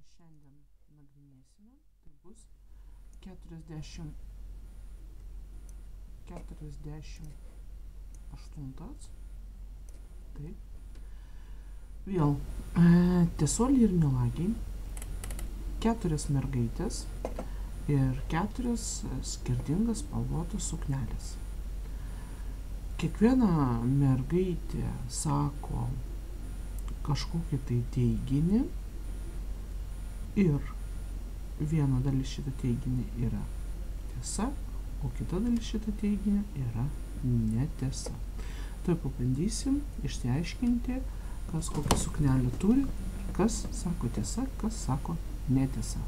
šiandien nagrinėsime, tai bus 48. Taip. Vėl tesuoliai ir melagiai, 4 mergaitės ir 4 skirtingas spalvotos suknelės. Kiekviena mergaitė sako kažkokį tai teiginį ir viena dalis šitą teiginį yra tiesa, o kita dalis šitą teiginį yra netiesa. Tai pabandysim išsiaiškinti, kas kokią suknelę turi, kas sako tiesa, kas sako netiesa.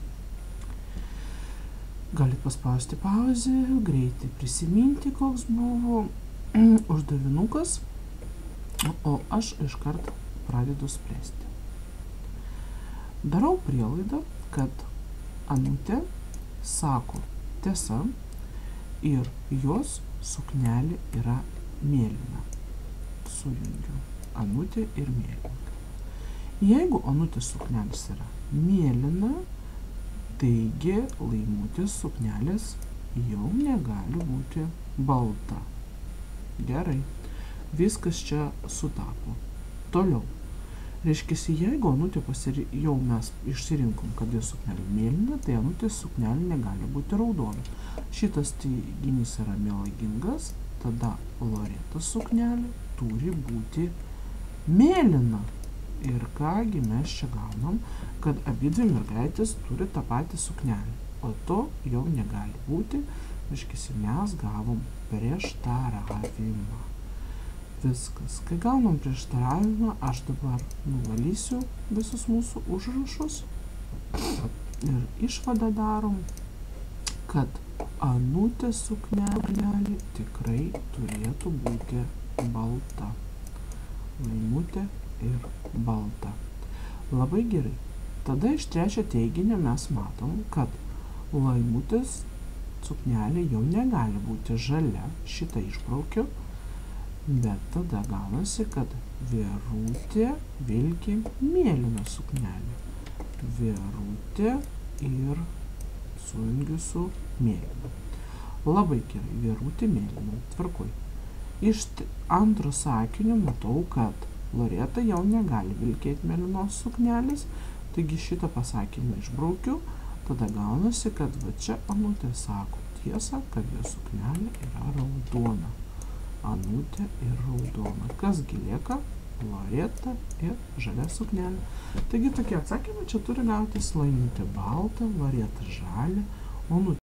Galit paspausti pauzę, greitai prisiminti, koks buvo uždavinukas, o aš iškart pradedu spręsti. Darau prielaidą, kad Anūtė sako tiesa ir jos suknelė yra mėlyna. Sujungiu Anūtė ir mėlyna. Jeigu Anūtės suknelės yra mėlyna, taigi Laimutės suknelės jau negali būti balta. Gerai, viskas čia sutapo. Toliau. Reiškiasi, jeigu Anūtė jau mes išsirinkom, kad jos suknelė mėlyna, tai Anūtės suknelė negali būti raudona. Šitas teiginys yra melagingas, tada Loretos suknelė turi būti mėlyna. Ir kągi mes čia gaunam, kad abidvi mergaitės turi tą patį suknelę, o to jau negali būti. Reiškiasi, mes gavom prieštaravimą. Viskas. Kai gaunam prieštaravimą, aš dabar nuvalysiu visus mūsų užrašus ir išvadą darom, kad Anūtės suknelė tikrai turėtų būti balta. Laimutė ir balta. Labai gerai. Tada iš trečio teiginio mes matom, kad Laimutės suknelė jau negali būti žalia. Šitą išbraukiu. Bet tada gaunasi, kad Verutė vilki mėlyną suknelę. Verutė ir sujungiu su mėlyna. Labai gerai, Verutė mėlyna. Tvarkoj. Iš antro sakinio matau, kad Loreta jau negali vilkėti mėlynos suknelės, taigi šitą pasakymą išbraukiu. Tada gaunasi, kad va čia Anūtė sako tiesą, kad jos suknelė yra raudona. Anūtė ir raudona. Kasgi lieka? Loreta ir žalia suknelė. Taigi tokie atsakymai čia turi gautis: Laimutė balta, Loreta žalia, Onutė